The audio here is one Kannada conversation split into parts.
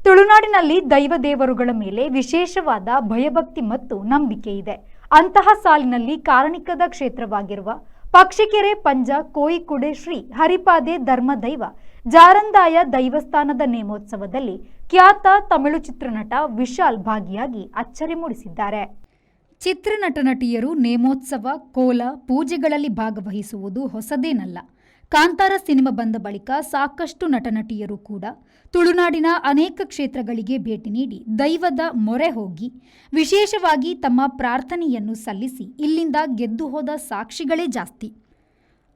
ತುಳುನಾಡಿನಲ್ಲಿ ದೈವ ದೇವರುಗಳ ಮೇಲೆ ವಿಶೇಷವಾದ ಭಯಭಕ್ತಿ ಮತ್ತು ನಂಬಿಕೆ ಇದೆ. ಅಂತಹ ಸಾಲಿನಲ್ಲಿ ಕಾರಣಿಕದ ಕ್ಷೇತ್ರವಾಗಿರುವ ಪಕ್ಷಿಕೆರೆ ಪಂಜ ಕೋಯಿಕುಡೆ ಶ್ರೀ ಹರಿಪಾದೆ ಧರ್ಮದೈವ ಜಾರಂದಾಯ ದೈವಸ್ಥಾನದ ನೇಮೋತ್ಸವದಲ್ಲಿ ಖ್ಯಾತ ತಮಿಳು ಚಿತ್ರನಟ ವಿಶಾಲ್ ಭಾಗಿಯಾಗಿ ಅಚ್ಚರಿ ಮೂಡಿಸಿದ್ದಾರೆ. ಚಿತ್ರನಟ ನಟಿಯರು ನೇಮೋತ್ಸವ, ಕೋಲ, ಪೂಜೆಗಳಲ್ಲಿ ಭಾಗವಹಿಸುವುದು ಹೊಸದೇನಲ್ಲ. ಕಾಂತಾರ ಸಿನಿಮಾ ಬಂದ ಬಳಿಕ ಸಾಕಷ್ಟು ನಟನಟಿಯರು ಕೂಡ ತುಳುನಾಡಿನ ಅನೇಕ ಕ್ಷೇತ್ರಗಳಿಗೆ ಭೇಟಿ ನೀಡಿ ದೈವದ ಮೊರೆ ಹೋಗಿ ವಿಶೇಷವಾಗಿ ತಮ್ಮ ಪ್ರಾರ್ಥನೆಯನ್ನು ಸಲ್ಲಿಸಿ ಇಲ್ಲಿಂದ ಗೆದ್ದು ಹೋದ ಸಾಕ್ಷಿಗಳೇ ಜಾಸ್ತಿ.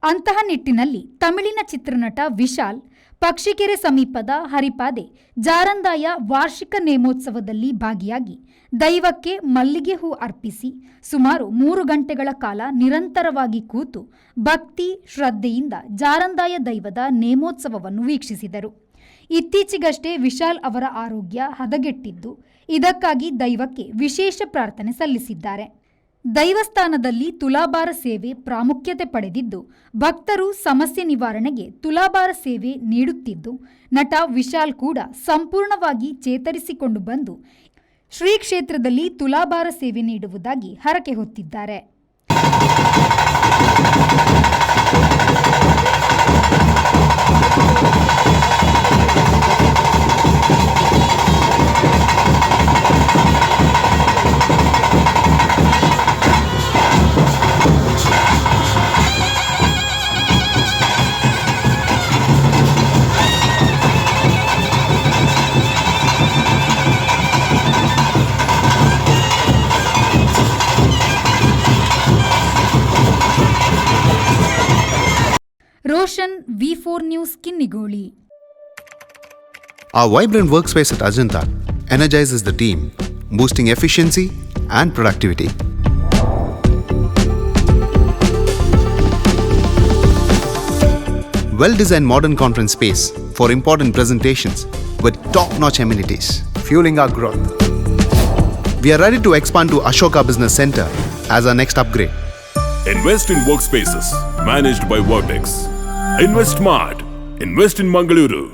ಅಂತಹ ನಿಟ್ಟಿನಲ್ಲಿ ತಮಿಳಿನ ಚಿತ್ರನಟ ವಿಶಾಲ್ ಪಕ್ಷಿಕೆರೆ ಸಮೀಪದ ಹರಿಪಾದೆ ಜಾರಂದಾಯ ವಾರ್ಷಿಕ ನೇಮೋತ್ಸವದಲ್ಲಿ ಭಾಗಿಯಾಗಿ ದೈವಕ್ಕೆ ಮಲ್ಲಿಗೆ ಹೂ ಅರ್ಪಿಸಿ ಸುಮಾರು 3 ಗಂಟೆಗಳ ಕಾಲ ನಿರಂತರವಾಗಿ ಕೂತು ಭಕ್ತಿ ಶ್ರದ್ಧೆಯಿಂದ ಜಾರಂದಾಯ ದೈವದ ನೇಮೋತ್ಸವವನ್ನು ವೀಕ್ಷಿಸಿದರು. ಇತ್ತೀಚೆಗಷ್ಟೇ ವಿಶಾಲ್ ಅವರ ಆರೋಗ್ಯ ಹದಗೆಟ್ಟಿದ್ದು, ಇದಕ್ಕಾಗಿ ದೈವಕ್ಕೆ ವಿಶೇಷ ಪ್ರಾರ್ಥನೆ ಸಲ್ಲಿಸಿದ್ದಾರೆ. ದೈವಸ್ಥಾನದಲ್ಲಿ ತುಲಾಭಾರ ಸೇವೆ ಪ್ರಾಮುಖ್ಯತೆ ಪಡೆದಿದ್ದು, ಭಕ್ತರು ಸಮಸ್ಯೆ ನಿವಾರಣೆಗೆ ತುಲಾಭಾರ ಸೇವೆ ನೀಡುತ್ತಿದ್ದು, ನಟ ವಿಶಾಲ್ ಕೂಡ ಸಂಪೂರ್ಣವಾಗಿ ಚೇತರಿಸಿಕೊಂಡು ಬಂದು ಶ್ರೀ ಕ್ಷೇತ್ರದಲ್ಲಿ ತುಲಾಭಾರ ಸೇವೆ ನೀಡುವುದಾಗಿ ಹರಕೆ ಹೊತ್ತಿದ್ದಾರೆ. Roshan, V4 news, Kinnigoli. Our vibrant workspace at Ajanta energizes the team, boosting efficiency and productivity. Well-designed modern conference space for important presentations with top-notch amenities, fueling our growth. We are ready to expand to Ashoka Business Center as our next upgrade. Invest in workspaces managed by Vertex. Invest smart. Invest in Mangaluru.